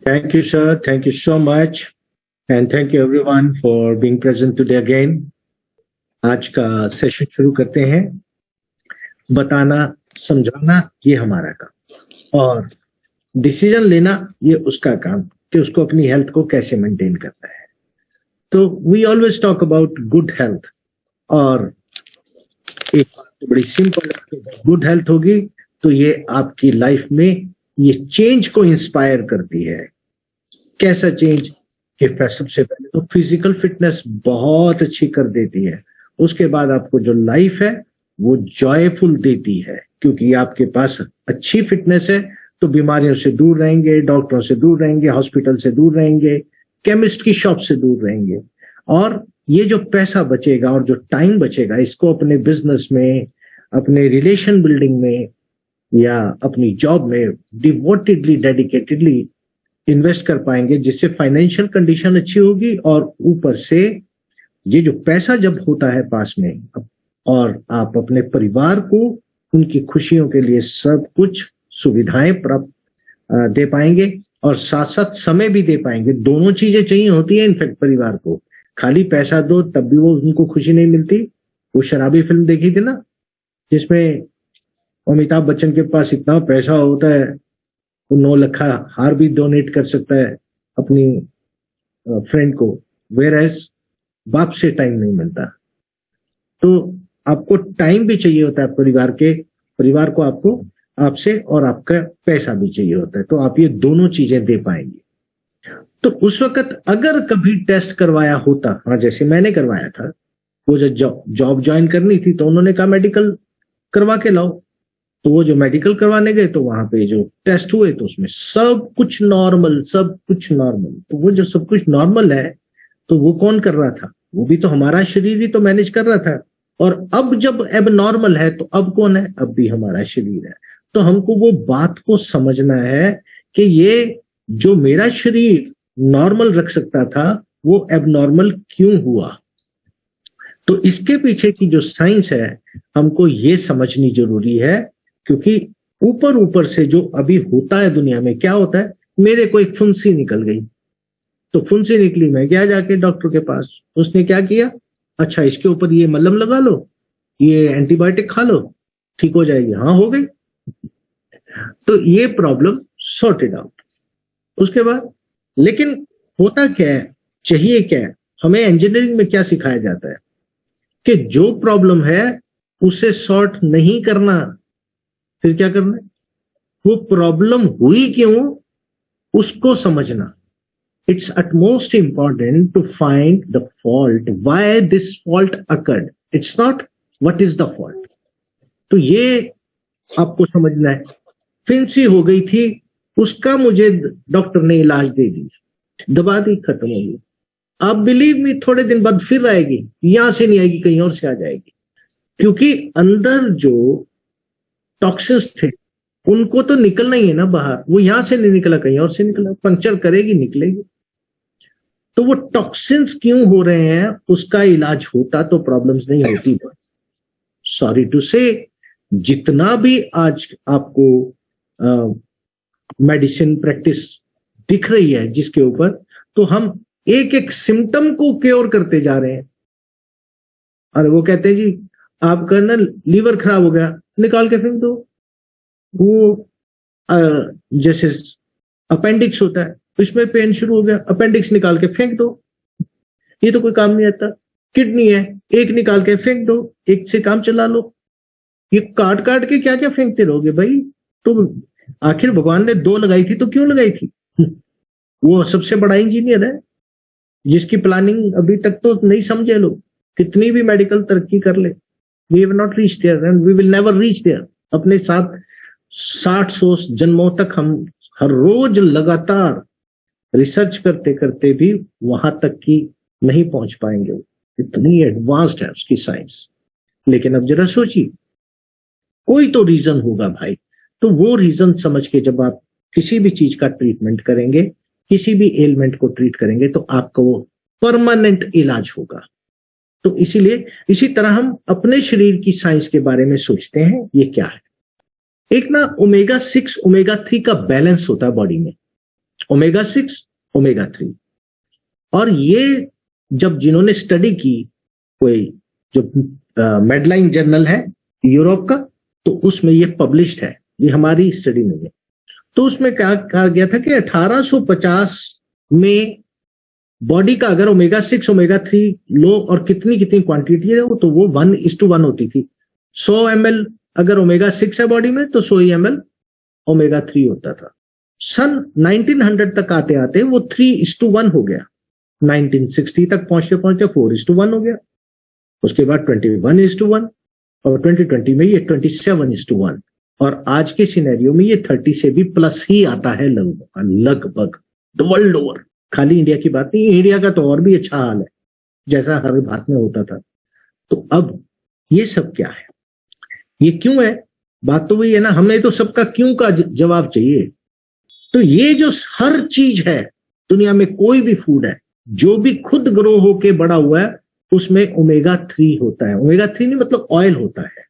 Thank you, sir. Thank you so much. And thank you everyone for being present today again. आज का session शुरू करते हैं। बताना, समझाना ये हमारा काम और डिसीजन लेना ये उसका काम कि उसको अपनी हेल्थ को कैसे मेंटेन करना है। तो we always talk about good health और एक बात तो बड़ी सिंपल है, गुड हेल्थ होगी तो ये आपकी लाइफ में ये चेंज को इंस्पायर करती है। कैसा चेंज? कि सबसे पहले तो फिजिकल फिटनेस बहुत अच्छी कर देती है, उसके बाद आपको जो लाइफ है वो जॉयफुल देती है, क्योंकि आपके पास अच्छी फिटनेस है तो बीमारियों से दूर रहेंगे, डॉक्टरों से दूर रहेंगे, हॉस्पिटल से दूर रहेंगे, केमिस्ट की शॉप से दूर रहेंगे। और ये जो पैसा बचेगा और जो टाइम बचेगा इसको अपने बिजनेस में, अपने रिलेशन बिल्डिंग में या अपनी जॉब में डिवोटेडली, डेडिकेटेडली इन्वेस्ट कर पाएंगे, जिससे फाइनेंशियल कंडीशन अच्छी होगी। और ऊपर से ये जो पैसा जब होता है पास में और आप अपने परिवार को उनकी खुशियों के लिए सब कुछ सुविधाएं प्राप्त दे पाएंगे और साथ साथ समय भी दे पाएंगे। दोनों चीजें चाहिए होती है इनफैक्ट परिवार को। खाली पैसा दो तब भी वो उनको खुशी नहीं मिलती। वो शराबी फिल्म देखी थी ना, जिसमें अमिताभ बच्चन के पास इतना पैसा होता है वो 9 लाख हार भी डोनेट कर सकता है अपनी फ्रेंड को, वेयर एज बाप से टाइम नहीं मिलता। तो आपको टाइम भी चाहिए होता है परिवार को आपको आपसे, और आपका पैसा भी चाहिए होता है, तो आप ये दोनों चीजें दे पाएंगे। तो उस वक्त अगर कभी टेस्ट करवाया होता, हाँ जैसे मैंने करवाया था, वो जॉब ज्वाइन करनी थी तो उन्होंने कहा मेडिकल करवा के लाओ, तो वो जो मेडिकल करवाने गए तो वहां पे जो टेस्ट हुए तो उसमें सब कुछ नॉर्मल। तो वो जो सब कुछ नॉर्मल है तो वो कौन कर रहा था? वो भी तो हमारा शरीर ही तो मैनेज कर रहा था। और अब जब एब नॉर्मल है तो अब कौन है? अब भी हमारा शरीर है। तो हमको वो बात को समझना है कि ये जो मेरा शरीर नॉर्मल रख सकता था वो एब नॉर्मल क्यों हुआ। तो इसके पीछे की जो साइंस है हमको ये समझनी जरूरी है, क्योंकि ऊपर से जो अभी होता है दुनिया में, क्या होता है, मेरे को एक फुंसी निकल गई, तो फुंसी निकली, मैं गया जाके डॉक्टर के पास, उसने क्या किया, अच्छा इसके ऊपर ये मलहम लगा लो, ये एंटीबायोटिक खा लो, ठीक हो जाएगी। हाँ हो गई। तो ये प्रॉब्लम सॉर्टेड आउट। उसके बाद लेकिन होता क्या है, चाहिए क्या है, हमें इंजीनियरिंग में क्या सिखाया जाता है कि जो प्रॉब्लम है उसे सॉर्ट नहीं करना, फिर क्या करना है, वो प्रॉब्लम हुई क्यों उसको समझना। It's utmost important to find the fault, why this fault occurred. It's not what is the fault. तो ये आपको समझना है। फिंसी हो गई थी, उसका मुझे डॉक्टर ने इलाज दे दी, दवा दी, खत्म हो गई। आप बिलीव मी, थोड़े दिन बाद फिर आएगी, यहां से नहीं आएगी, कहीं और से आ जाएगी, क्योंकि अंदर जो टॉक्सिन्स थे उनको तो निकलना ही है ना बाहर। वो यहां से नहीं निकला, कहीं और से निकला, पंक्चर करेगी, निकलेगी। तो वो टॉक्सिन्स क्यों हो रहे हैं उसका इलाज होता तो प्रॉब्लम्स नहीं होती। सॉरी टू से, जितना भी आज आपको मेडिसिन प्रैक्टिस दिख रही है जिसके ऊपर, तो हम एक एक सिम्टम को क्योर करते जा रहे हैं। और वो कहते हैं जी आपका ना लीवर खराब हो गया, निकाल के फेंक दो। वो जैसे अपेंडिक्स होता है, उसमें पेन शुरू हो गया, अपेंडिक्स निकाल के फेंक दो, ये तो कोई काम नहीं आता। किडनी है, एक निकाल के फेंक दो, एक से काम चला लो। ये काट काट के क्या क्या फेंकते रहोगे भाई? तो आखिर भगवान ने 2 लगाई थी तो क्यों लगाई थी? वो सबसे बड़ा इंजीनियर है जिसकी प्लानिंग अभी तक तो नहीं समझे लोग। कितनी भी मेडिकल तरक्की कर ले, we have not reach there and we will never reach there. अपने साथ 60-100 जन्मों तक हम हर रोज लगातार रिसर्च करते करते भी वहां तक की नहीं पहुंच पाएंगे। इतनी एडवांस्ड है उसकी साइंस। लेकिन अब जरा सोचिए, कोई तो रीजन होगा भाई। तो वो रीजन समझ के जब आप किसी भी चीज का ट्रीटमेंट करेंगे, किसी भी एलिमेंट को ट्रीट करेंगे, तो आपका वो परमानेंट इलाज होगा। तो इसीलिए इसी तरह हम अपने शरीर की साइंस के बारे में सोचते हैं, ये क्या है। एक ना ओमेगा 6 ओमेगा 3 का बैलेंस होता है बॉडी में, ओमेगा 6, ओमेगा 3। और ये जब जिन्होंने स्टडी की, कोई जो मेडलाइन जर्नल है यूरोप का, तो उसमें ये पब्लिश्ड है, ये हमारी स्टडी नहीं है। तो उसमें क्या कहा गया था कि 1850 में बॉडी का अगर ओमेगा 6 ओमेगा 3 लो और कितनी कितनी क्वांटिटी है वो, तो वो 1:1 होती थी। 100 ml अगर ओमेगा 6 है बॉडी में, तो 100 ml ओमेगा 3 होता था। सन 1900 तक आते आते वो 3:1 हो गया। 1960 तक पहुंचते पहुंचते 4:1 हो गया। उसके बाद 21:1 और 2020 में ये 27:1 और आज के सिनेरियो में ये 30 से भी प्लस ही आता है लगभग द वर्ल्ड ओवर। खाली इंडिया की बात नहीं, इंडिया का तो और भी अच्छा हाल है जैसा हर भारत में होता था। तो अब ये सब क्या है, ये क्यों है? बात तो वही है ना, हमें तो सबका क्यों का जवाब चाहिए। तो ये जो हर चीज है दुनिया में, कोई भी फूड है जो भी खुद ग्रो होके बड़ा हुआ है, उसमें ओमेगा 3 होता है। ओमेगा 3 नहीं मतलब ऑयल होता है।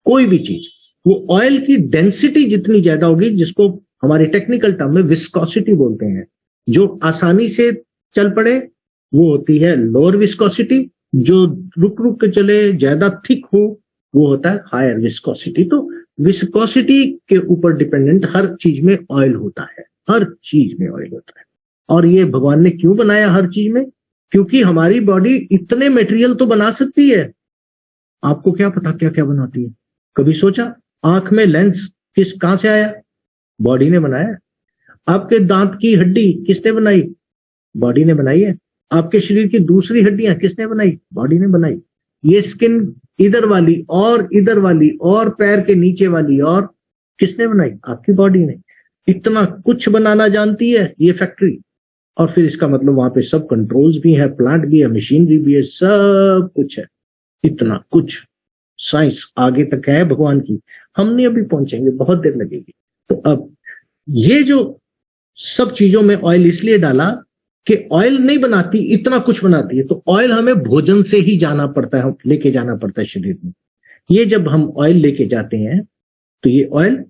कोई भी चीज, वो ऑयल की डेंसिटी जितनी ज्यादा होगी, जिसको हमारे टेक्निकल टर्म में विस्कोसिटी बोलते हैं, जो आसानी से चल पड़े वो होती है लोअर विस्कोसिटी, जो रुक रुक के चले ज्यादा थिक हो वो होता है हायर विस्कोसिटी। तो विस्कोसिटी के ऊपर डिपेंडेंट हर चीज में ऑयल होता है, हर चीज में ऑयल होता है। और ये भगवान ने क्यों बनाया हर चीज में? क्योंकि हमारी बॉडी इतने मटेरियल तो बना सकती है। आपको क्या पता क्या क्या बनाती है? कभी सोचा? आंख में लेंस कहां से आया? बॉडी ने बनाया। आपके दांत की हड्डी किसने बनाई? बॉडी ने बनाई है। आपके शरीर की दूसरी हड्डियां किसने बनाई? बॉडी ने बनाई। ये स्किन इधर वाली और इधर वाली और पैर के नीचे वाली और किसने बनाई? आपकी बॉडी ने। इतना कुछ बनाना जानती है ये फैक्ट्री। और फिर इसका मतलब वहां पे सब कंट्रोल्स भी है, प्लांट भी है, मशीनरी भी है, सब कुछ है। इतना कुछ साइंस आगे तक है भगवान की, हम नहीं अभी पहुंचेंगे, बहुत देर लगेगी। तो अब ये जो सब चीजों में ऑयल इसलिए डाला कि ऑयल नहीं बनाती, इतना कुछ बनाती है। तो ऑयल हमें भोजन से ही जाना पड़ता है, लेके जाना पड़ता है शरीर में। ये जब हम ऑयल लेके जाते हैं तो ये ऑयल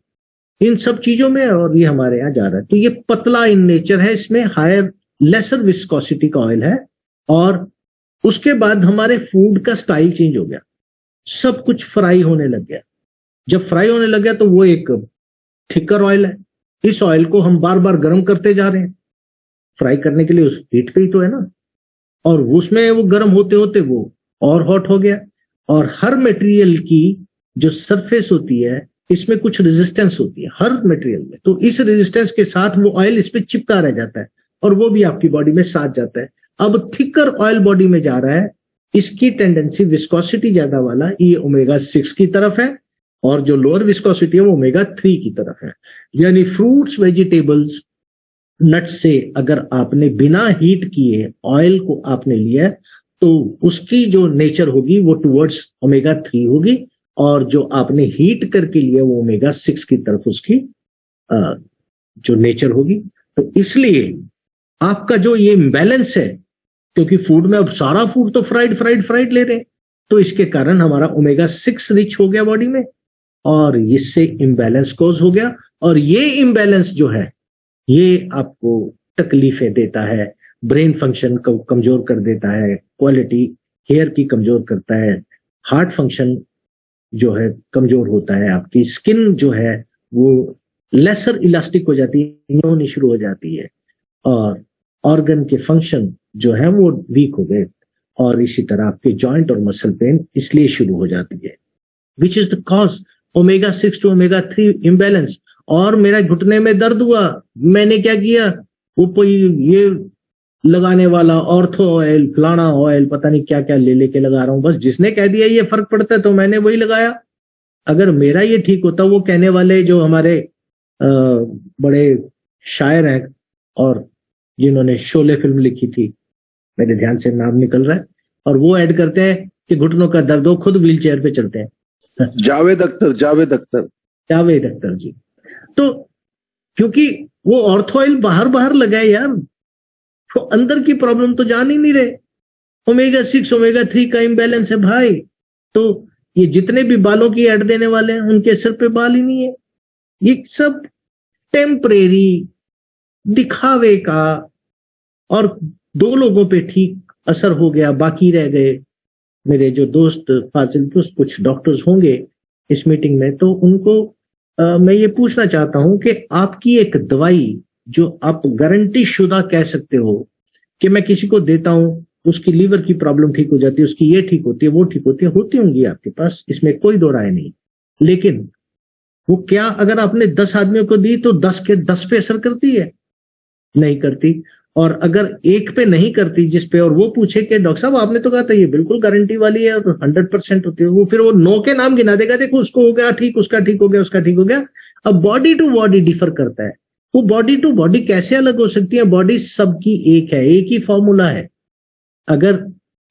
इन सब चीजों में, और ये हमारे यहाँ जा रहा है। तो ये पतला इन नेचर है, इसमें हायर लेसर विस्कोसिटी का ऑयल है। और उसके बाद हमारे फूड का स्टाइल चेंज हो गया, सब कुछ फ्राई होने लग गया। जब फ्राई होने लग गया तो वो एक थिकर ऑयल है। इस ऑयल को हम बार बार गर्म करते जा रहे हैं, फ्राई करने के लिए उस हीट पे ही तो है ना। और उसमें वो गर्म होते होते वो और हॉट हो गया। और हर मटेरियल की जो सरफेस होती है, इसमें कुछ रेजिस्टेंस होती है हर मटेरियल में। तो इस रेजिस्टेंस के साथ वो ऑयल इस पे चिपका रह जाता है और वो भी आपकी बॉडी में साथ जाता है। अब थिकर ऑयल बॉडी में जा रहा है, इसकी टेंडेंसी विस्कोसिटी ज्यादा वाला ये ओमेगा 6 की तरफ है, और जो लोअर विस्कोसिटी है वो ओमेगा 3 की तरफ है। यानी फ्रूट्स, वेजिटेबल्स, नट्स से अगर आपने बिना हीट किए ऑयल को आपने लिया, तो उसकी जो नेचर होगी वो टुवर्ड्स ओमेगा 3 होगी, और जो आपने हीट करके लिया वो ओमेगा 6 की तरफ उसकी जो नेचर होगी। तो इसलिए आपका जो ये इम्बैलेंस है, क्योंकि फूड में अब सारा फूड तो फ्राइड ले रहे हैं, तो इसके कारण हमारा ओमेगा 6 रिच हो गया बॉडी में, और इससे इम्बैलेंस कॉज हो गया। और ये इम्बैलेंस जो है ये आपको तकलीफें देता है, ब्रेन फंक्शन को कमजोर कर देता है, क्वालिटी हेयर की कमजोर करता है, हार्ट फंक्शन जो है कमजोर होता है, आपकी स्किन जो है वो लेसर इलास्टिक हो जाती है, होनी शुरू हो जाती है, और ऑर्गन के फंक्शन जो है वो वीक हो गए, और इसी तरह आपके जॉइंट और मसल पेन इसलिए शुरू हो जाती है। Which is the cause omega 6 to omega 3 imbalance. और मेरा घुटने में दर्द हुआ, मैंने क्या किया? वो ये लगाने वाला ऑर्थो ऑयल, फलाना ऑयल, पता नहीं क्या क्या ले लेके लगा रहा हूं। बस जिसने कह दिया ये फर्क पड़ता है तो मैंने वही लगाया। अगर मेरा ये ठीक होता, वो कहने वाले जो हमारे बड़े शायर हैं और जिन्होंने शोले फिल्म लिखी थी, मेरे ध्यान से नाम निकल रहा है, और वो ऐड करते हैं कि घुटनों का दर्द हो, खुद व्हील चेयर पे चलते हैं। जावेद अख्तर जी। तो क्योंकि वो ऑर्थो ऑयल बाहर लगाए यार, तो अंदर की प्रॉब्लम तो जान ही नहीं रहे। ओमेगा 6 ओमेगा 3 का इम्बैलेंस है भाई। तो ये जितने भी बालों की ऐड देने वाले हैं उनके सिर पे बाल ही नहीं है। ये सब टेम्परेरी दिखावे का, और 2 लोगों पे ठीक असर हो गया, बाकी रह गए मेरे जो दोस्त फाजिल दोस्त कुछ डॉक्टर्स होंगे इस मीटिंग में, तो उनको मैं ये पूछना चाहता हूं कि आपकी एक दवाई जो आप गारंटी शुदा कह सकते हो कि मैं किसी को देता हूं, उसकी लीवर की प्रॉब्लम ठीक हो जाती है, उसकी ये ठीक होती है, वो ठीक होती है, होती होंगी आपके पास, इसमें कोई दो राय नहीं, लेकिन वो क्या अगर आपने 10 आदमियों को दी तो 10 के 10 पे असर करती है? नहीं करती। और अगर एक पे नहीं करती जिस पे, और वो पूछे कि डॉक्टर साहब आपने तो कहा था ये बिल्कुल गारंटी वाली है और 100% होती है, वो फिर वो 9 के नाम गिना देगा, देखो उसको हो गया ठीक, उसका ठीक हो गया, उसका ठीक हो गया। अब बॉडी टू बॉडी डिफर करता है, वो बॉडी टू बॉडी कैसे अलग हो सकती है? बॉडी सबकी एक है, एक ही फॉर्मूला है। अगर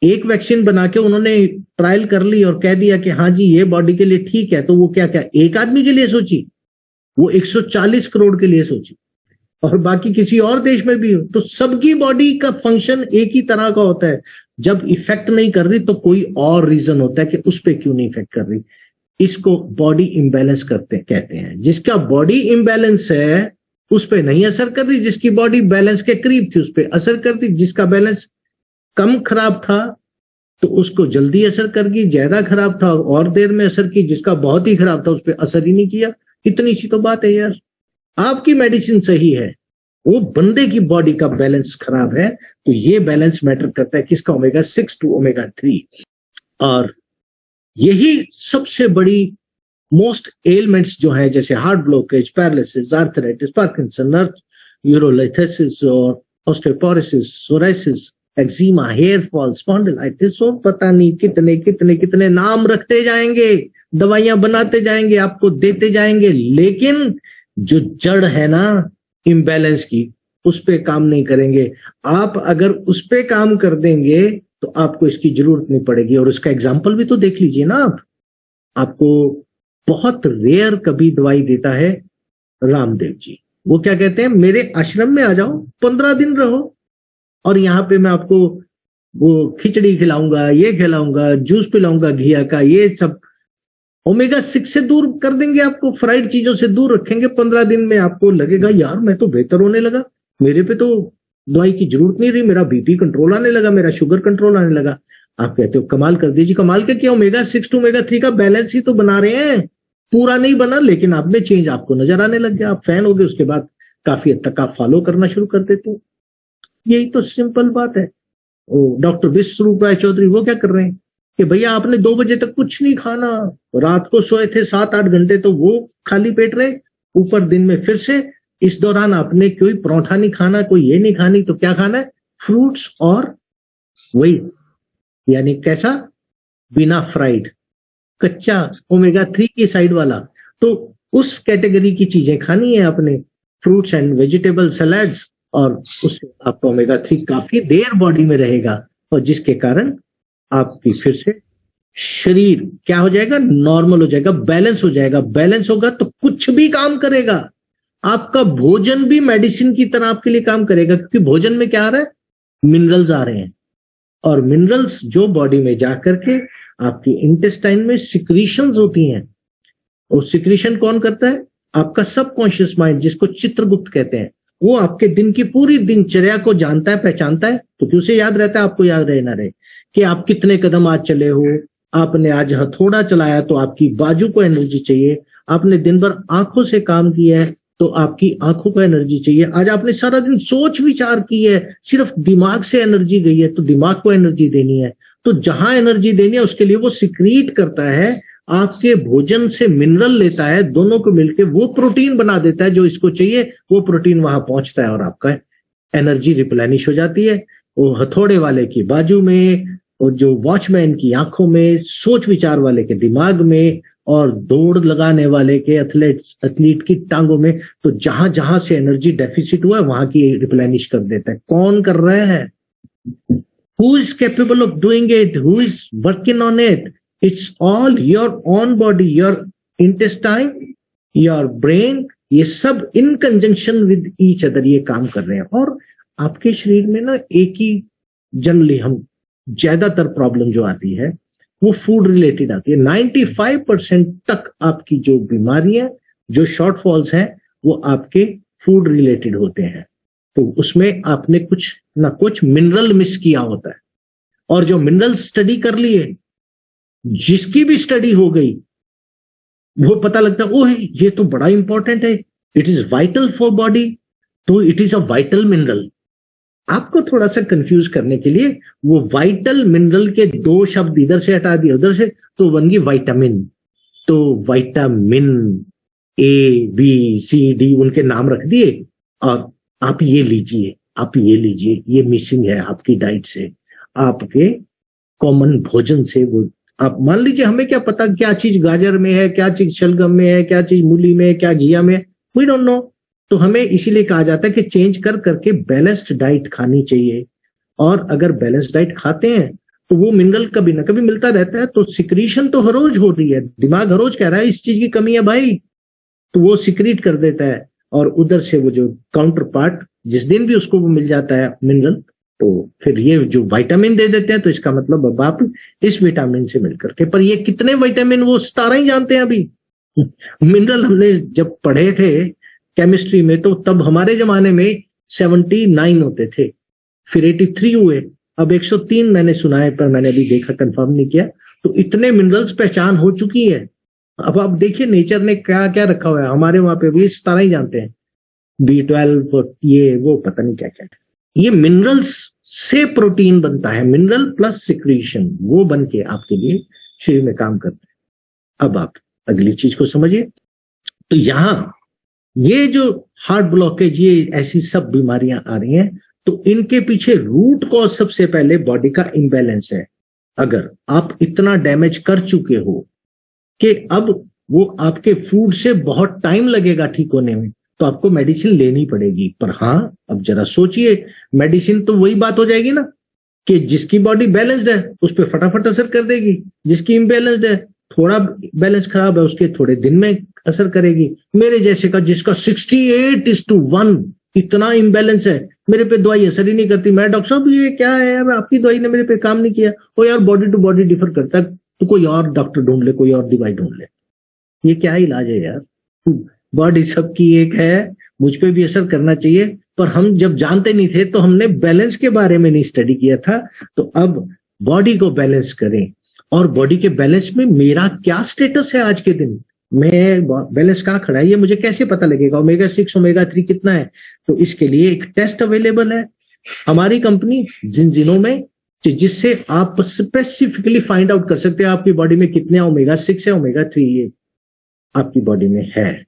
एक वैक्सीन बना के उन्होंने ट्रायल कर ली और कह दिया कि हाँ जी ये बॉडी के लिए ठीक है, तो वो क्या क्या एक आदमी के लिए सोची? वो 140 करोड़ के लिए सोची, और बाकी किसी और देश में भी हो, तो सबकी बॉडी का फंक्शन एक ही तरह का होता है। जब इफेक्ट नहीं कर रही तो कोई और रीजन होता है कि उस पर क्यों नहीं इफेक्ट कर रही। इसको बॉडी इम्बैलेंस कहते हैं। जिसका बॉडी इम्बैलेंस है उस पर नहीं असर कर रही, जिसकी बॉडी बैलेंस के करीब थी उस पर असर करती, जिसका बैलेंस कम खराब था तो उसको जल्दी असर कर गई, ज्यादा खराब था और देर में असर की, जिसका बहुत ही खराब था उस पर असर ही नहीं किया। इतनी सी तो बात है यार। आपकी मेडिसिन सही है, वो बंदे की बॉडी का बैलेंस खराब है, तो ये बैलेंस मैटर करता है किसका, ओमेगा 6 टू ओमेगा 3। और यही सबसे बड़ी मोस्ट एलिमेंट्स जो है, जैसे heart blockage, paralysis, arthritis, Parkinson, urolithiasis और osteoporosis, psoriasis, eczema, hair fall, spondylitis, और पता नहीं कितने कितने कितने नाम रखते जाएंगे, दवाइयां बनाते जाएंगे, आपको देते जाएंगे, लेकिन जो जड़ है ना इम्बैलेंस की, उस पे काम नहीं करेंगे। आप अगर उस पे काम कर देंगे तो आपको इसकी जरूरत नहीं पड़ेगी। और उसका एग्जाम्पल भी तो देख लीजिए ना आप। आपको बहुत रेयर कभी दवाई देता है रामदेव जी, वो क्या कहते हैं, मेरे आश्रम में आ जाओ, 15 दिन रहो और यहाँ पे मैं आपको वो खिचड़ी खिलाऊंगा, ये खिलाऊंगा, जूस पिलाऊंगा घिया का, ये सब ओमेगा 6 से दूर कर देंगे, आपको फ्राइड चीजों से दूर रखेंगे। 15 दिन में आपको लगेगा यार मैं तो बेहतर होने लगा, मेरे पे तो दवाई की जरूरत नहीं रही, मेरा बीपी कंट्रोल आने लगा, मेरा शुगर कंट्रोल आने लगा। आप कहते हो कमाल कर दीजिए। कमाल के क्या, ओमेगा 6 टू ओमेगा 3 का बैलेंस ही तो बना रहे हैं, पूरा नहीं बना लेकिन आप में चेंज आपको नजर आने लग गया, आप फैन हो गए, उसके बाद काफी हद तक आप फॉलो करना शुरू कर देते हो। यही तो सिंपल बात है। डॉक्टर विश्वरूप राय चौधरी वो क्या कर रहे हैं कि भैया आपने 2 बजे तक कुछ नहीं खाना, रात को सोए थे 7-8 घंटे तो वो खाली पेट रहे, ऊपर दिन में फिर से, इस दौरान आपने कोई परोठा नहीं खाना, कोई ये नहीं खानी, तो क्या खाना है, फ्रूट्स और वही, यानी कैसा, बिना फ्राइड, कच्चा ओमेगा 3 की साइड वाला, तो उस कैटेगरी की चीजें खानी है आपने, फ्रूट्स एंड वेजिटेबल सलाड्स, और उससे आपका ओमेगा 3 काफी देर बॉडी में रहेगा, और जिसके कारण आपकी फिर से शरीर क्या हो जाएगा, नॉर्मल हो जाएगा, बैलेंस हो जाएगा। बैलेंस होगा तो कुछ भी काम करेगा। आपका भोजन भी मेडिसिन की तरह आपके लिए काम करेगा, क्योंकि भोजन में क्या आ रहा है, मिनरल्स आ रहे हैं, और मिनरल्स जो बॉडी में जाकर के आपकी इंटेस्टाइन में सिक्रीशंस होती हैं, और सिक्रीशन कौन करता है, आपका सबकॉन्शियस माइंड, जिसको चित्रगुप्त कहते हैं। वो आपके दिन की पूरी दिनचर्या को जानता है, पहचानता है, तो उसे याद रहता है, आपको याद रहे ना रहे, कि आप कितने कदम आज चले हो, आपने आज हथौड़ा चलाया तो आपकी बाजू को एनर्जी चाहिए, आपने दिन भर आंखों से काम किया है तो आपकी आंखों को एनर्जी चाहिए, आज आपने सारा दिन सोच विचार की है, सिर्फ दिमाग से एनर्जी गई है तो दिमाग को एनर्जी देनी है, तो जहां एनर्जी देनी है उसके लिए वो सिक्रीट करता है, आपके भोजन से मिनरल लेता है, दोनों को मिलकर वो प्रोटीन बना देता है जो इसको चाहिए, वो प्रोटीन वहां पहुंचता है और आपका एनर्जी रिप्लेनिश हो जाती है। वो हथौड़े वाले की बाजू में, और जो वॉचमैन की आंखों में, सोच विचार वाले के दिमाग में, और दौड़ लगाने वाले के एथलीट की टांगों में, तो जहां जहां से एनर्जी डेफिसिट हुआ है वहां की रिप्लेनिश कर देता है। कौन कर रहा है, who is capable of doing it, who is working on it, it's all your own body, your intestine, your brain, ये सब इन कंजंक्शन विद ईच अदर ये काम कर रहे हैं। और आपके शरीर में ना एक ही जनरली हम ज्यादातर प्रॉब्लम जो आती है वो फूड रिलेटेड आती है। 95% तक आपकी जो बीमारियां, जो शॉर्टफॉल्स हैं, वो आपके फूड रिलेटेड होते हैं। तो उसमें आपने कुछ ना कुछ मिनरल मिस किया होता है, और जो मिनरल स्टडी कर लिए, जिसकी भी स्टडी हो गई, वो पता लगता है ओह ये तो बड़ा इंपॉर्टेंट है, it is vital for body, तो it is a vital mineral. आपको थोड़ा सा कंफ्यूज करने के लिए वो वाइटल मिनरल के दो शब्द इधर से हटा दिए उधर से, तो बन गई विटामिन। तो vitamin A B C D उनके नाम रख दिए, और आप ये लीजिए, आप ये लीजिए, ये मिसिंग है आपकी डाइट से, आपके कॉमन भोजन से। वो आप मान लीजिए, हमें क्या पता क्या चीज गाजर में है, क्या चीज शलगम में है, क्या चीज मूली में है, क्या घिया में है, वी डोंट नो। तो हमें इसीलिए कहा जाता है कि चेंज कर करके बैलेंस्ड डाइट खानी चाहिए। और अगर बैलेंस्ड डाइट खाते हैं तो वो मिनरल कभी ना कभी मिलता रहता है। तो सिक्रीशन तो हर रोज हो रही है, दिमाग हर रोज कह रहा है इस चीज की कमी है भाई, तो वो सिक्रीट कर देता है, और उधर से वो जो काउंटर पार्ट जिस दिन भी उसको वो मिल जाता है मिनरल, तो फिर ये जो विटामिन दे देते हैं। तो इसका मतलब अब आप इस विटामिन से मिलकर के, पर ये कितने विटामिन वो 17 ही जानते हैं अभी। मिनरल हमने जब पढ़े थे केमिस्ट्री में, तो तब हमारे जमाने में 79 होते थे, फिर 83 हुए, अब 103 मैंने सुना है, पर मैंने अभी देखा, कंफर्म नहीं किया। तो इतने मिनरल्स पहचान हो चुकी है। अब आप देखिए नेचर ने क्या क्या रखा हुआ है, हमारे वहां पे भी 17 ही जानते हैं, B12 ये वो पता नहीं क्या क्या। ये मिनरल्स से प्रोटीन बनता है, मिनरल प्लस सिक्रीशन, वो बन के आपके लिए शरीर में काम करता है। अब आप अगली चीज को समझिए। तो यहां ये जो हार्ट ब्लॉकेज, ये ऐसी सब बीमारियां आ रही हैं, तो इनके पीछे रूट कॉज सबसे पहले बॉडी का इम्बैलेंस है। अगर आप इतना डैमेज कर चुके हो कि अब वो आपके फूड से बहुत टाइम लगेगा ठीक होने में, तो आपको मेडिसिन लेनी पड़ेगी। पर हाँ, अब जरा सोचिए, मेडिसिन तो वही बात हो जाएगी ना कि जिसकी बॉडी बैलेंस्ड है उस पर फटाफट असर कर देगी, जिसकी इम्बैलेंस्ड है, थोड़ा बैलेंस खराब है, उसके थोड़े दिन में असर करेगी। मेरे जैसे का जिसका 68:1 इतना इम्बैलेंस है, मेरे पे दवाई असर ही नहीं करती, मैं डॉक्टर साहब ये क्या है, आपकी दवाई ने मेरे पे काम नहीं किया। वो यार बॉडी टू बॉडी डिफर करता है, तो कोई और डॉक्टर ढूंढ ले, कोई और दवाई ढूंढ ले। ये क्या इलाज है यार, बॉडी सबकी एक है, मुझ पे भी असर करना चाहिए। पर हम जब जानते नहीं थे तो हमने बैलेंस के बारे में नहीं स्टडी किया था। तो अब बॉडी को बैलेंस करें, और बॉडी के बैलेंस में मेरा क्या स्टेटस है आज के दिन, मैं बैलेंस कहाँ खड़ा है, ये मुझे कैसे पता लगेगा, ओमेगा 6 ओमेगा 3 कितना है। तो इसके लिए एक टेस्ट अवेलेबल है हमारी कंपनी जिंजिनो में, जिससे आप स्पेसिफिकली फाइंड आउट कर सकते हैं आपकी बॉडी में कितने ओमेगा 6 है, ओमेगा 3 ये आपकी बॉडी में है।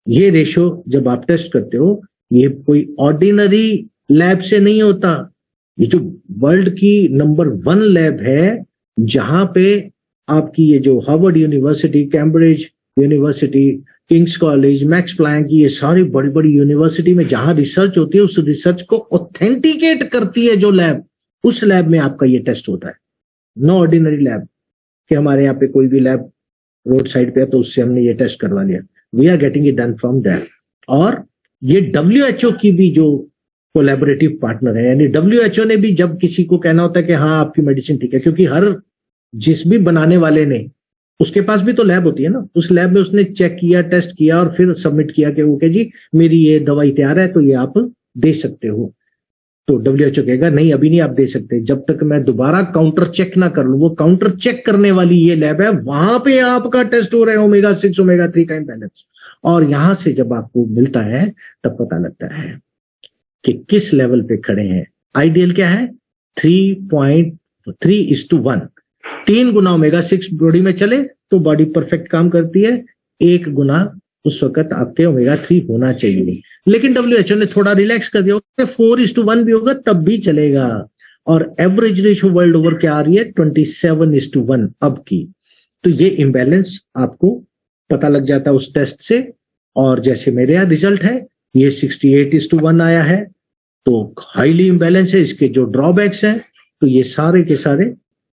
ये रेशो जब आप टेस्ट करते हो, ये कोई ऑर्डिनरी लैब से नहीं होता, ये जो वर्ल्ड की नंबर 1 लैब है, जहां पे आपकी ये जो Harvard University, Cambridge University, King's College, Max Planck, ये सारी बड़ी बड़ी यूनिवर्सिटी में जहां रिसर्च होती है, उस रिसर्च को ऑथेंटिकेट करती है जो लैब, उस लैब में आपका ये टेस्ट होता है। नो ऑर्डिनरी लैब कि हमारे यहाँ पे कोई भी लैब रोड साइड पे है तो उससे हमने ये टेस्ट करवा लिया। We are getting it done from that. और ये WHO की भी जो कोलैबोरेटिव पार्टनर है, यानी WHO ने भी जब किसी को कहना होता है कि हाँ आपकी मेडिसिन ठीक है, क्योंकि हर जिस भी बनाने वाले ने, उसके पास भी तो लैब होती है ना, उस लैब में उसने चेक किया, टेस्ट किया और फिर सबमिट किया कि ओके जी मेरी ये दवाई तैयार है, तो ये आप दे सकते हो। तो WHO कहेगा नहीं अभी नहीं आप दे सकते, जब तक मैं दोबारा काउंटर चेक ना कर लूं। वो काउंटर चेक करने वाली ये लैब है, वहां पे आपका टेस्ट हो रहा है ओमेगा 6 ओमेगा 3 का इम्बैलेंस। और यहां से जब आपको मिलता है तब पता लगता है कि किस लेवल पे खड़े हैं। आइडियल क्या है, 3.3:1, 3 गुना ओमेगा 6 बॉडी में चले तो बॉडी परफेक्ट काम करती है, 1 गुना उस वक्त आपके ओमेगा 3 होना चाहिए। लेकिन WHO ने थोड़ा रिलैक्स कर दिया, 4:1 भी होगा तब भी चलेगा। और एवरेज रेशो वर्ल्ड ओवर क्या आ रही है, 27:1 अब की। तो ये इम्बैलेंस आपको पता लग जाता है उस टेस्ट से। और जैसे मेरे यहाँ रिजल्ट है, ये 68:1 आया है, तो हाईली इम्बैलेंस है। इसके जो ड्रॉबैक्स हैं, तो ये सारे के सारे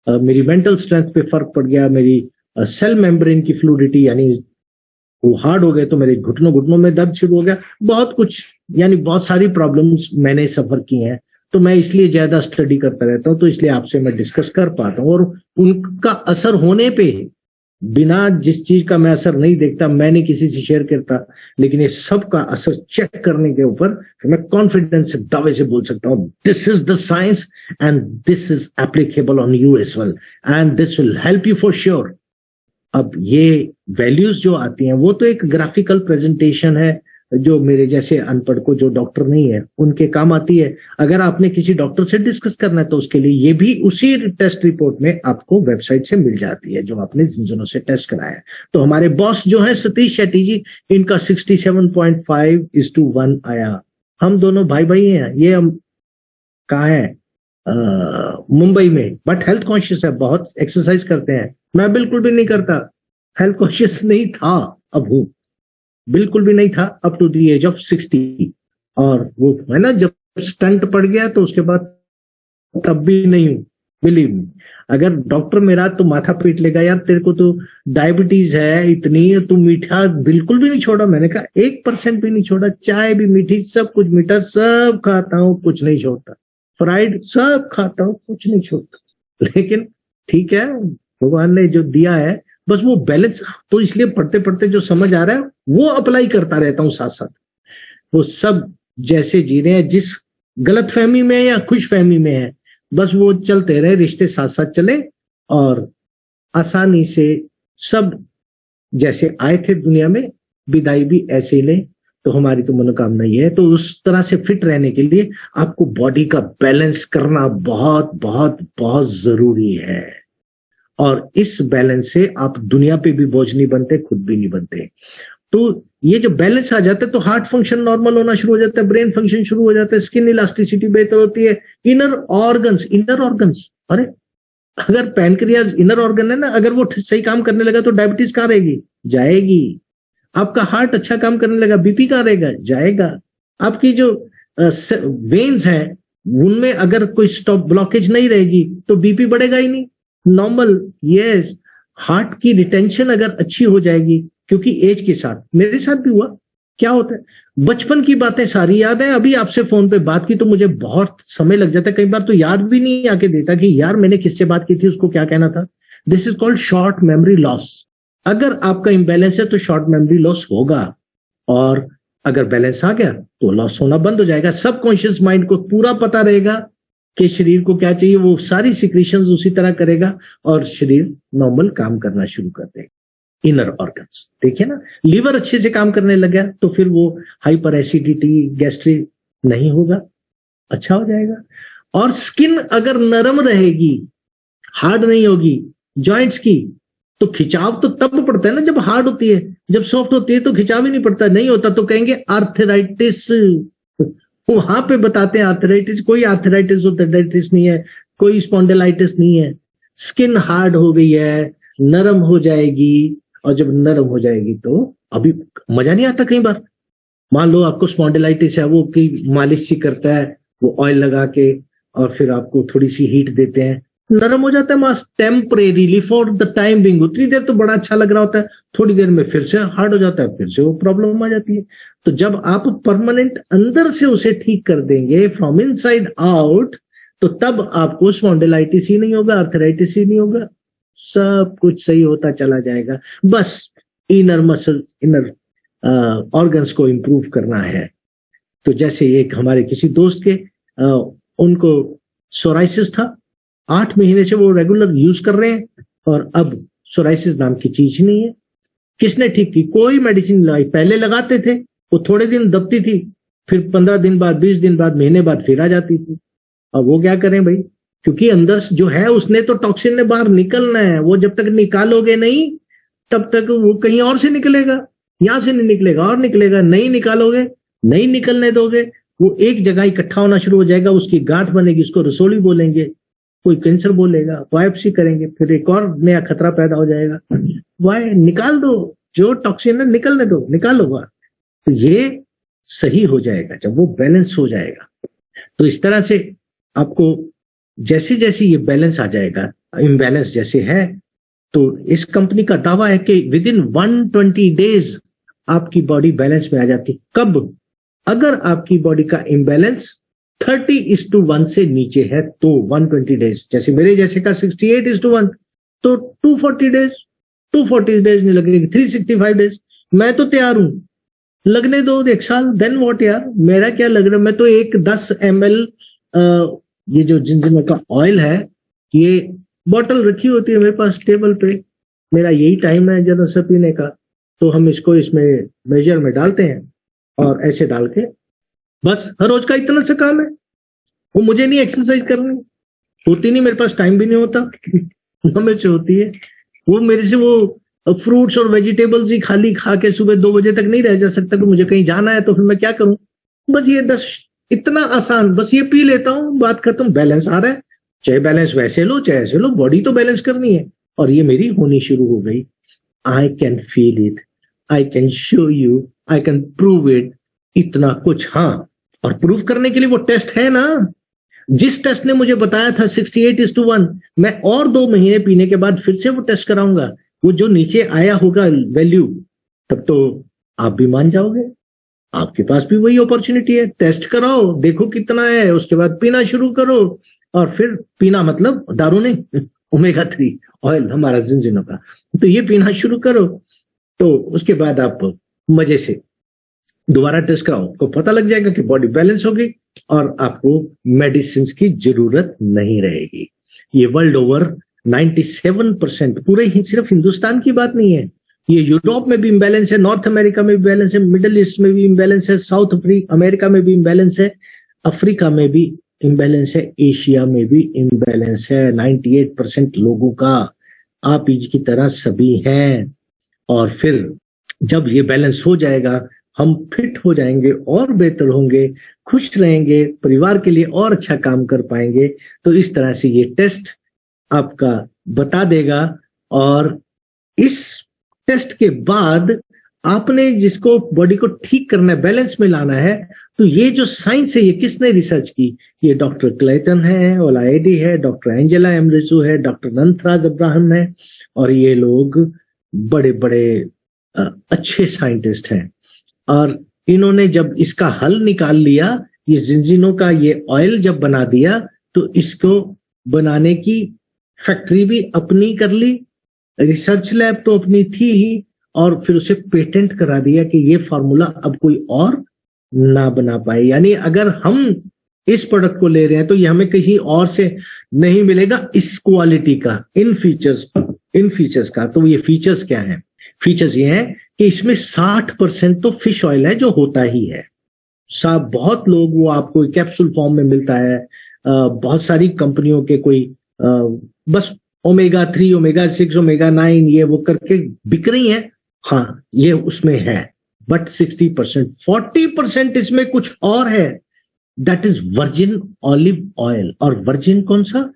मेरी मेंटल स्ट्रेंथ पे फर्क पड़ गया, मेरी सेल मेम्ब्रेन की फ्लूइडिटी यानी वो हार्ड हो गए, तो मेरे घुटनों में दर्द शुरू हो गया, बहुत कुछ, यानी बहुत सारी प्रॉब्लम्स मैंने सफर की हैं। तो मैं इसलिए ज्यादा स्टडी करता रहता हूँ, तो इसलिए आपसे मैं डिस्कस कर पाता हूँ। और उनका असर होने पे बिना जिस चीज का मैं असर नहीं देखता, मैं नहीं किसी से शेयर करता, लेकिन ये सब का असर चेक करने के ऊपर मैं कॉन्फिडेंस से दावे से बोल सकता हूं, this is the science and this is applicable on you as well and this will help you for sure. अब ये वैल्यूज जो आती हैं वो तो एक ग्राफिकल प्रेजेंटेशन है जो मेरे जैसे अनपढ़ को, जो डॉक्टर नहीं है, उनके काम आती है। अगर आपने किसी डॉक्टर से डिस्कस करना है तो उसके लिए ये भी उसी टेस्ट रिपोर्ट में आपको वेबसाइट से मिल जाती है जो आपने जिन जनों से टेस्ट कराया है। तो हमारे बॉस जो है सतीश शेट्टी जी, इनका 67.5:1 आया। हम दोनों भाई भाई हैं। ये हम कहाँ है, मुंबई में, बट हेल्थ कॉन्शियस है, बहुत एक्सरसाइज करते हैं। मैं बिल्कुल भी नहीं करता, हेल्थ कॉन्शियस नहीं था, अब हूं, बिल्कुल भी नहीं था up to the age of 60। और वो है ना, जब स्टंट पड़ गया तो उसके बाद तब भी नहीं हूं, बिलीव मी। अगर डॉक्टर मेरा तो माथा पीट लेगा, यार तेरे को तो डायबिटीज है इतनी, तू मीठा बिल्कुल भी नहीं छोड़ा। मैंने कहा 1% भी नहीं छोड़ा, चाय भी मीठी, सब कुछ मीठा, सब खाता हूं, कुछ नहीं छोड़ता, फ्राइड सब खाता हूं, कुछ नहीं छोड़ता। लेकिन ठीक है, भगवान ने जो दिया है, बस वो बैलेंस, तो इसलिए पढ़ते पढ़ते जो समझ आ रहा है वो अप्लाई करता रहता हूं साथ साथ। वो सब जैसे जी रहे हैं, जिस गलत फहमी में या खुश फहमी में है, बस वो चलते रहे, रिश्ते साथ साथ चले और आसानी से सब जैसे आए थे दुनिया में, विदाई भी ऐसे ही ले। तो हमारी तो मनोकामना ये है। तो उस तरह से फिट रहने के लिए आपको बॉडी का बैलेंस करना बहुत बहुत बहुत जरूरी है। और इस बैलेंस से आप दुनिया पे भी बोझ नहीं बनते, खुद भी नहीं बनते। तो ये जो बैलेंस आ जाता है तो हार्ट फंक्शन नॉर्मल होना शुरू हो जाता है, ब्रेन फंक्शन शुरू हो जाता है, स्किन इलास्टिसिटी बेहतर होती है, इनर ऑर्गन्स, अरे अगर पैनक्रियाज इनर ऑर्गन है ना, अगर वो सही काम करने लगा तो डायबिटीज कहाँ रहेगी, जाएगी। आपका हार्ट अच्छा काम करने लगा, बीपी कहाँ रहेगा, जाएगा। आपकी जो वेन्स हैं उनमें अगर कोई स्टॉप ब्लॉकेज नहीं रहेगी तो बीपी बढ़ेगा ही नहीं, नॉर्मल। यस, हार्ट की रिटेंशन अगर अच्छी हो जाएगी, क्योंकि एज के साथ, मेरे साथ भी हुआ, क्या होता है, बचपन की बातें सारी याद है। अभी आपसे फोन पे बात की तो मुझे बहुत समय लग जाता है, कई बार तो याद भी नहीं आके देता कि यार मैंने किससे बात की थी, उसको क्या कहना था। This is called short memory loss. अगर आपका इम्बैलेंस है तो शॉर्ट मेमोरी लॉस होगा, और अगर बैलेंस आ गया तो लॉस होना बंद हो जाएगा। सबकॉन्शियस माइंड को पूरा पता रहेगा कि शरीर को क्या चाहिए, वो सारी सिक्रीशंस उसी तरह करेगा और शरीर नॉर्मल काम करना शुरू कर देगा। इनर ऑर्गन्स देखिए ना, लीवर अच्छे से काम करने लगा तो फिर वो हाइपर एसिडिटी, गैस्ट्रिक नहीं होगा, अच्छा हो जाएगा। और स्किन अगर नरम रहेगी, हार्ड नहीं होगी जॉइंट्स की, तो खिंचाव तो तब पड़ता है ना जब हार्ड होती है, जब सॉफ्ट होती है तो खिंचाव ही नहीं पड़ता। नहीं होता तो कहेंगे आर्थराइटिस, वहां पे बताते हैं आर्थराइटिस। कोई आर्थराइटिस नहीं है, कोई स्पॉन्डिलाइटिस नहीं है। स्किन हार्ड हो गई है, नरम हो जाएगी, और जब नरम हो जाएगी तो अभी मजा नहीं आता। कई बार मान लो आपको स्पॉन्डिलाइटिस है, वो की मालिश सी करता है, वो ऑयल लगा के, और फिर आपको थोड़ी सी हीट देते हैं, नरम हो जाता है मांस temporarily for the time being. उतनी देर तो बड़ा अच्छा लग रहा होता है, थोड़ी देर में फिर से हार्ड हो जाता है, फिर से वो प्रॉब्लम आ जाती है। तो जब आप परमानेंट अंदर से उसे ठीक कर देंगे, फ्रॉम इनसाइड आउट, तो तब आपको स्पॉन्डिलाइटिस ही नहीं होगा, आर्थराइटिस ही नहीं होगा, सब कुछ सही होता चला जाएगा। बस इनर मसल, इनर ऑर्गन्स को इंप्रूव करना है। तो जैसे एक हमारे किसी दोस्त के उनको सोराइसिस था, 8 महीने से वो रेगुलर यूज कर रहे हैं, और अब सोराइसिस नाम की चीज नहीं है। किसने ठीक की, कोई मेडिसिन लाई, पहले लगाते थे, वो थोड़े दिन दबती थी, फिर 15 दिन बाद, 20 दिन बाद, महीने बाद फिर आ जाती थी। अब वो क्या करें भाई, क्योंकि अंदर जो है उसने तो टॉक्सिन ने बाहर निकलना है, वो जब तक निकालोगे नहीं तब तक वो कहीं और से निकलेगा, यहां से नहीं निकलेगा और निकलेगा, नहीं निकालोगे, नहीं निकलने दोगे, वो एक जगह इकट्ठा होना शुरू हो जाएगा, उसकी गांठ बनेगी, उसको रसोली बोलेंगे, कोई कैंसर बोलेगा, बायोप्सी करेंगे, फिर एक और नया खतरा पैदा हो जाएगा। वाई, निकाल दो, जो टॉक्सिन है निकलने दो, निकालो बाहर, तो ये सही हो जाएगा जब वो बैलेंस हो जाएगा। तो इस तरह से आपको जैसे जैसे ये बैलेंस आ जाएगा, इम्बैलेंस जैसे है, तो इस कंपनी का दावा है कि विद इन 120 डेज आपकी बॉडी बैलेंस में आ जाती। कब? अगर आपकी बॉडी का इम्बैलेंस 30:1 से नीचे है तो 120 डेज, जैसे मेरे जैसे का 68:1, तो 240 डेज, 240 डेज नहीं लगेगी, 365 डेज, मैं तो तैयार हूं, लगने दो 1 साल, देन व्हाट यार, मेरा क्या लग रहा है। मैं तो एक 10 ml ये जो जिंजर का ऑयल है, ये बॉटल रखी होती है मेरे पास टेबल पे, मेरा यही टाइम है जरा सा पीने का, तो हम इसको इसमें मेजर में डालते हैं और ऐसे डाल के बस हर रोज का इतना सा काम है। वो मुझे नहीं एक्सरसाइज करनी होती, नहीं मेरे पास टाइम भी नहीं होता हमें से होती है, वो मेरे से वो फ्रूट्स और वेजिटेबल्स ही खाली खा के सुबह 2 बजे तक नहीं रह जा सकता, कि मुझे कहीं जाना है तो फिर मैं क्या करूं। बस ये 10 इतना आसान, बस ये पी लेता हूं, बात खत्म, बैलेंस आ रहा है, चाहे बैलेंस वैसे लो चाहे ऐसे लो, बॉडी तो बैलेंस करनी है। और ये मेरी होनी शुरू हो गई। I can feel it, I can show you, I can prove it, इतना कुछ। हाँ, और प्रूव करने के लिए वो टेस्ट है ना, जिस टेस्ट ने मुझे बताया था 68:1, मैं और 2 महीने पीने के बाद फिर से वो टेस्ट कराऊंगा, वो जो नीचे आया होगा वैल्यू, तब तो आप भी मान जाओगे। आपके पास भी वही अपॉर्चुनिटी है, टेस्ट कराओ, देखो कितना है, उसके बाद पीना शुरू करो। और फिर पीना मतलब दारू नहीं, ओमेगा 3 ऑयल हमारा जिंजिनो का, तो ये पीना शुरू करो, तो उसके बाद आप मजे से दोबारा टेस्ट कराओ, तो पता लग जाएगा कि बॉडी बैलेंस हो गई और आपको मेडिसिन की जरूरत नहीं रहेगी। ये वर्ल्ड ओवर 97%, पूरे ही सिर्फ हिंदुस्तान की बात नहीं है, ये यूरोप में भी इम्बैलेंस है, नॉर्थ अमेरिका में भी इम्बैलेंस है, मिडिल ईस्ट में भी इम्बैलेंस है, साउथ अमेरिका में भी इम्बैलेंस है, अफ्रीका में भी इम्बैलेंस है, एशिया में भी इम्बैलेंस है। 98% लोगों का आप इज की तरह सभी हैं। और फिर जब ये बैलेंस हो जाएगा, हम फिट हो जाएंगे और बेहतर होंगे, खुश रहेंगे, परिवार के लिए और अच्छा काम कर पाएंगे। तो इस तरह से ये टेस्ट आपका बता देगा। और इस टेस्ट के बाद आपने जिसको बॉडी को ठीक करना है, बैलेंस में लाना है, तो ये जो साइंस है, ये किसने रिसर्च की? ये डॉक्टर क्लेटन है, ओलाइडी है, डॉक्टर एंजेला एमरिसू है, डॉक्टर नंथराज अब्राहम है, और ये लोग बड़े बड़े अच्छे साइंटिस्ट हैं। और इन्होंने जब इसका हल निकाल लिया, ये जिंजिनो का ये ऑयल जब बना दिया, तो इसको बनाने की फैक्ट्री भी अपनी कर ली, रिसर्च लैब तो अपनी थी ही, और फिर उसे पेटेंट करा दिया कि ये फार्मूला अब कोई और ना बना पाए। यानी अगर हम इस प्रोडक्ट को ले रहे हैं तो ये हमें किसी और से नहीं मिलेगा इस क्वालिटी का, इन फीचर्स का। तो ये फीचर्स क्या हैं? फीचर्स ये हैं कि इसमें 60% तो फिश ऑयल है, जो होता ही है। बहुत लोग वो आपको कैप्सूल फॉर्म में मिलता है, बहुत सारी कंपनियों के कोई बस ओमेगा 3, ओमेगा 6, ओमेगा 9 ये वो करके बिक रही है। हाँ, ये उसमें है, बट 60%, 40% इसमें कुछ और है, that is virgin olive oil. और वर्जिन कौन सा?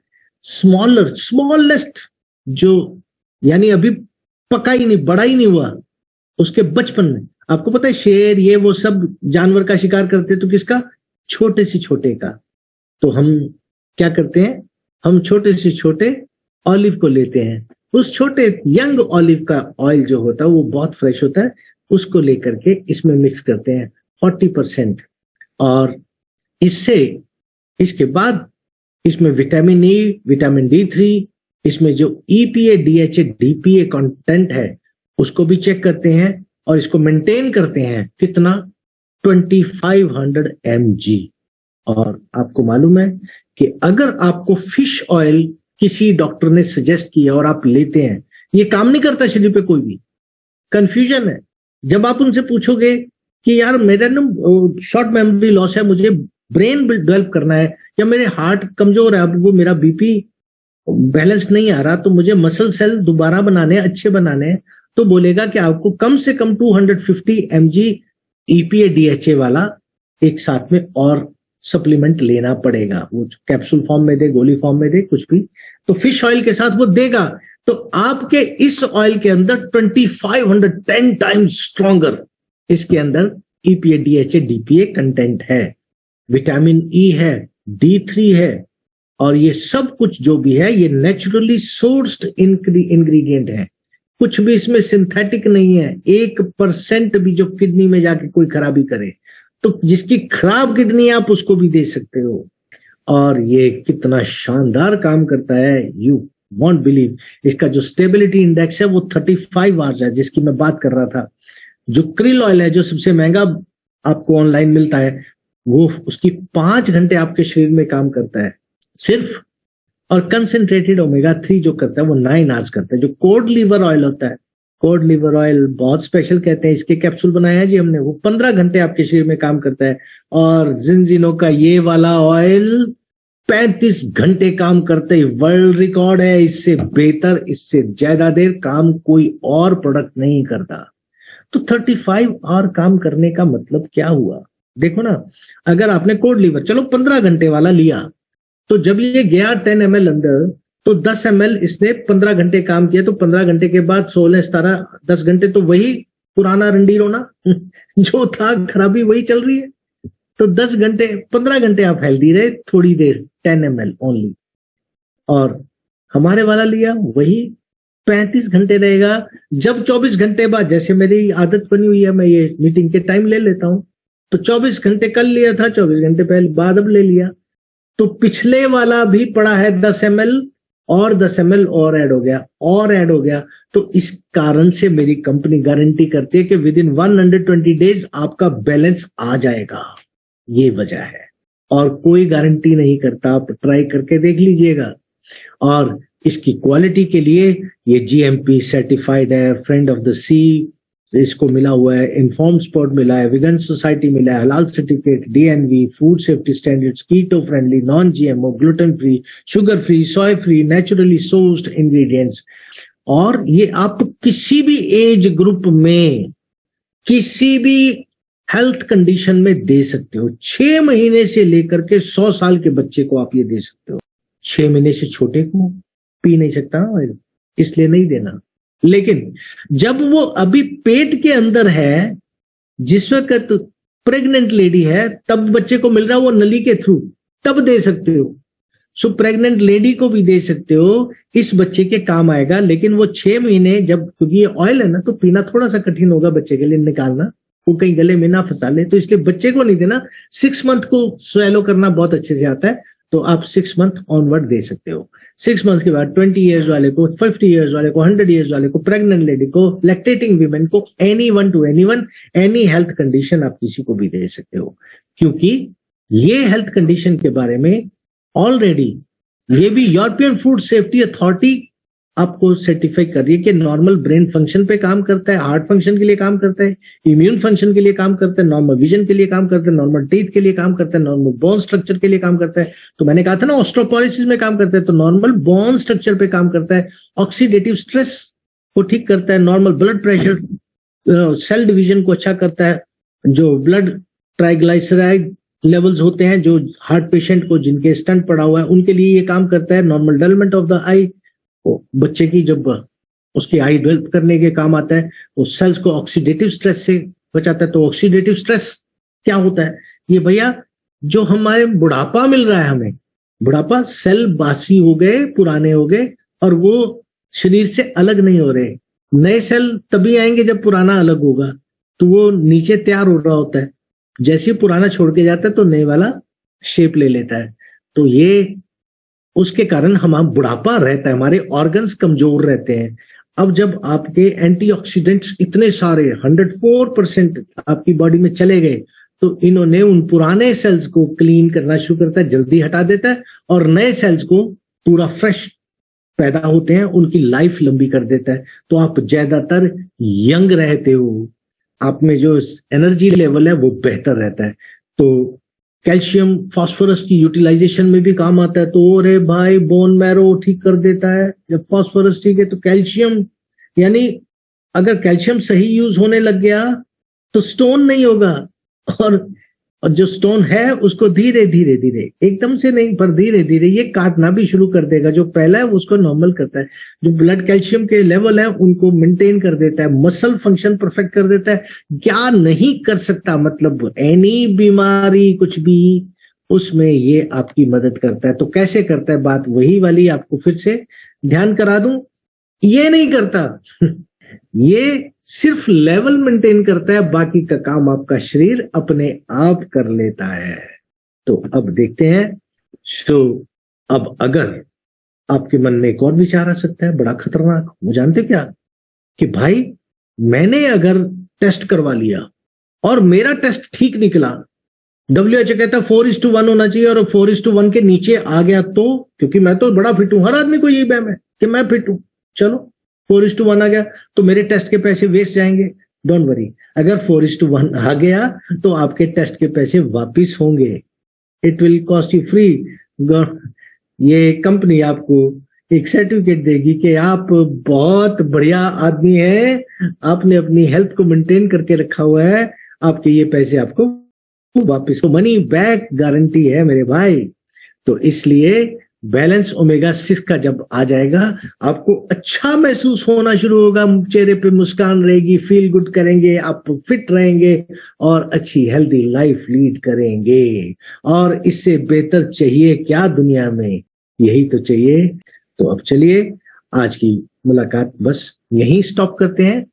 स्मॉलेस्ट, जो यानी अभी पका ही नहीं, बड़ा ही नहीं हुआ, उसके बचपन में। आपको पता है शेर ये वो सब जानवर का शिकार करते, तो किसका? छोटे से छोटे का। तो हम क्या करते हैं? हम छोटे से छोटे ऑलिव को लेते हैं, उस छोटे यंग ऑलिव का ऑयल जो होता है वो बहुत फ्रेश होता है, उसको लेकर के इसमें मिक्स करते हैं 40%। और इसके बाद इसमें विटामिन ई, विटामिन D3, इसमें जो EPA, DHA, DPA कंटेंट है उसको भी चेक करते हैं, और इसको मेंटेन करते हैं कितना? 2500 mg। और आपको मालूम है कि अगर आपको फिश ऑयल किसी डॉक्टर ने सजेस्ट किया और आप लेते हैं, ये काम नहीं करता शरीर पे, कोई भी कंफ्यूजन है। जब आप उनसे पूछोगे कि यार मेरा ना शॉर्ट मेमोरी लॉस है, मुझे ब्रेन डेवलप करना है, या मेरे हार्ट कमजोर है, अब वो मेरा BP बैलेंस नहीं आ रहा, तो मुझे मसल सेल दोबारा बनाने, अच्छे बनाने, तो बोलेगा कि आपको कम से कम 250 mg EPA DHA वाला एक साथ में और सप्लीमेंट लेना पड़ेगा। वो कैप्सूल फॉर्म में दे, गोली फॉर्म में दे, कुछ भी, तो फिश ऑयल के साथ वो देगा। तो आपके इस ऑयल के अंदर 2510 टाइम्स स्ट्रॉन्गर इसके अंदर EPA DHA DPA कंटेंट है, विटामिन E है, D3 है, और ये सब कुछ जो भी है ये नेचुरली सोर्स्ड इंग्रेडिएंट है, कुछ भी इसमें सिंथेटिक नहीं है। 1% भी जो किडनी में जाके कोई खराबी करे, तो जिसकी खराब किडनी है आप उसको भी दे सकते हो। और ये कितना शानदार काम करता है, यू वॉन्ट बिलीव, इसका जो स्टेबिलिटी इंडेक्स है वो 35 आवर्स है, जिसकी मैं बात कर रहा था। जो क्रिल ऑयल है जो सबसे महंगा आपको ऑनलाइन मिलता है, वो उसकी 5 घंटे आपके शरीर में काम करता है सिर्फ। और कंसेंट्रेटेड ओमेगा 3 जो करता है वो 9 आवर्स करता है। जो कोड लीवर ऑयल होता है, कोड लीवर ऑयल बहुत स्पेशल कहते हैं, इसके कैप्सूल बनाए हैं जी हमने, वो 15 घंटे आपके शरीर में काम करता है। और जिंजिनो का ये वाला ऑयल 35 घंटे काम करते ही वर्ल्ड रिकॉर्ड है। इससे बेहतर, इससे ज्यादा देर काम कोई और प्रोडक्ट नहीं करता। तो 35 आवर काम करने का मतलब क्या हुआ? देखो ना, अगर आपने कोड लीवर चलो 15 घंटे वाला लिया, तो जब ये गया 10 ml अंदर, तो 10 ml इसने 15 घंटे काम किया, तो 15 घंटे के बाद 16, 17, 10 घंटे तो वही पुराना रंडीर होना जो था, खराबी वही चल रही है। तो 10 घंटे 15 घंटे आप हेल्दी रहे, थोड़ी देर 10 ml ओनली। और हमारे वाला लिया वही 35 घंटे रहेगा। जब 24 घंटे बाद, जैसे मेरी आदत बनी हुई है, मैं ये मीटिंग के टाइम ले लेता हूं, तो 24 घंटे कल लिया था, 24 घंटे पहले बाद अब ले लिया, तो पिछले वाला भी पड़ा है 10 ml, और 10 ml और ऐड हो गया, और ऐड हो गया। तो इस कारण से मेरी कंपनी गारंटी करती है कि विद इन 120 डेज आपका बैलेंस आ जाएगा। ये वजह है, और कोई गारंटी नहीं करता, आप ट्राई करके देख लीजिएगा। और इसकी क्वालिटी के लिए ये जीएमपी सर्टिफाइड है, फ्रेंड ऑफ द सी इसको मिला हुआ है, इन्फॉर्म स्पॉट मिला है, विगन सोसाइटी मिला है, हलाल certificate, DNV, food safety standards, keto friendly, non GMO, gluten free, sugar free, soy free, naturally sourced ingredients. और ये आप किसी भी एज ग्रुप में, किसी भी हेल्थ कंडीशन में दे सकते हो। 6 महीने से लेकर के 100 साल के बच्चे को आप ये दे सकते हो। 6 महीने से छोटे को पी नहीं सकता ना, इसलिए नहीं देना। लेकिन जब वो अभी पेट के अंदर है, जिस वक्त प्रेग्नेंट लेडी है, तब बच्चे को मिल रहा है वो नली के थ्रू, तब दे सकते हो। सो प्रेग्नेंट लेडी को भी दे सकते हो, इस बच्चे के काम आएगा। लेकिन वो 6 महीने जब, क्योंकि ये ऑयल है ना, तो पीना थोड़ा सा कठिन होगा बच्चे के लिए निकालना, वो कहीं गले में ना फंसा ले, तो इसलिए बच्चे को नहीं देना। 6 मंथ को स्वेलो करना बहुत अच्छे से आता है, तो आप 6 मंथ ऑनवर्ड दे सकते हो। 6 मंथ के बाद 20 इयर्स वाले को, 50 इयर्स वाले को, 100 इयर्स वाले को, प्रेग्नेंट लेडी को, लैक्टेटिंग वीमेन को, anyone to anyone, any health condition आप किसी को भी दे सकते हो। क्योंकि ये हेल्थ कंडीशन के बारे में ऑलरेडी ये भी यूरोपियन फूड सेफ्टी अथॉरिटी आपको सर्टिफाई कर रही है कि नॉर्मल ब्रेन फंक्शन पे काम करता है, हार्ट फंक्शन के लिए काम करता है, इम्यून फंक्शन के लिए काम करता है, नॉर्मल विजन के लिए काम करता है, नॉर्मल टीथ के लिए काम करता है, नॉर्मल बोन स्ट्रक्चर के लिए काम करता है। तो मैंने कहा था ना ऑस्टियोपोरोसिस में काम करता है, तो नॉर्मल बोन स्ट्रक्चर पे काम करता है, ऑक्सीडेटिव स्ट्रेस को ठीक करता है, normal blood pressure, cell division को अच्छा करता है, जो ब्लड ट्राइग्लिसराइड लेवल्स होते हैं जो हार्ट पेशेंट को जिनके स्टंट पड़ा हुआ है उनके लिए ये काम करता है, नॉर्मल डेवलपमेंट ऑफ द आई, बच्चे की जब उसकी आई डेवलप करने के काम आता है, वो सेल्स को ऑक्सीडेटिव स्ट्रेस से बचाता है। तो ऑक्सीडेटिव स्ट्रेस क्या होता है? ये भैया जो हमारे बुढ़ापा मिल रहा है, हमें बुढ़ापा, सेल बासी हो गए, पुराने हो गए, और वो शरीर से अलग नहीं हो रहे। नए सेल तभी आएंगे जब पुराना अलग होगा, तो वो नीचे तैयार हो रहा होता है, जैसे पुराना छोड़ के जाता है तो नए वाला शेप ले लेता है। तो ये उसके कारण हम बुढ़ापा रहता है, हमारे ऑर्गन्स कमजोर रहते हैं। अब जब आपके एंटीऑक्सीडेंट्स इतने सारे 104% आपकी बॉडी में चले गए, तो इन्होंने उन पुराने सेल्स को क्लीन करना शुरू करता है, जल्दी हटा देता है, और नए सेल्स को पूरा फ्रेश पैदा होते हैं, उनकी लाइफ लंबी कर देता है। तो आप ज्यादातर यंग रहते हो, आप में जो एनर्जी लेवल है वो बेहतर रहता है। तो कैल्शियम फास्फोरस की यूटिलाइजेशन में भी काम आता है। तो अरे भाई, बोन मैरो ठीक कर देता है जब फास्फोरस ठीक है, तो कैल्शियम, यानी अगर कैल्शियम सही यूज होने लग गया तो स्टोन नहीं होगा, और जो स्टोन है उसको धीरे धीरे धीरे, एकदम से नहीं पर धीरे धीरे ये काटना भी शुरू कर देगा। जो पहला है उसको नॉर्मल करता है, जो ब्लड कैल्शियम के लेवल है उनको मेंटेन कर देता है, मसल फंक्शन परफेक्ट कर देता है। क्या नहीं कर सकता, मतलब एनी बीमारी कुछ भी, उसमें ये आपकी मदद करता है। तो कैसे करता है, बात वही वाली आपको फिर से ध्यान करा दूं, ये नहीं करता ये सिर्फ लेवल मेंटेन करता है, बाकी का काम आपका शरीर अपने आप कर लेता है। तो अब देखते हैं। तो अब अगर आपके मन में एक और विचार आ सकता है बड़ा खतरनाक, वो जानते क्या, कि भाई मैंने अगर टेस्ट करवा लिया और मेरा टेस्ट ठीक निकला, WHO कहता है 4:1 होना चाहिए और 4:1 के नीचे आ गया तो, क्योंकि मैं तो बड़ा फिट हूं, हर आदमी को यही बहम है कि मैं फिट हूं, चलो 4:1 आ गया तो मेरे टेस्ट के पैसे वेस्ट जाएंगे। डोंट वरी, अगर 4:1 आ गया तो आपके टेस्ट के पैसे वापिस होंगे, it will cost you free. ये कंपनी आपको एक सर्टिफिकेट देगी कि आप बहुत बढ़िया आदमी हैं, आपने अपनी हेल्थ को मेंटेन करके रखा हुआ है, आपके ये पैसे आपको वापस, तो मनी बैक गारंटी है मेरे भाई। तो इसलिए बैलेंस ओमेगा 6 का जब आ जाएगा, आपको अच्छा महसूस होना शुरू होगा, चेहरे पे मुस्कान रहेगी, फील गुड करेंगे, आप फिट रहेंगे और अच्छी हेल्दी लाइफ लीड करेंगे। और इससे बेहतर चाहिए क्या दुनिया में, यही तो चाहिए। तो अब चलिए आज की मुलाकात बस यहीं स्टॉप करते हैं।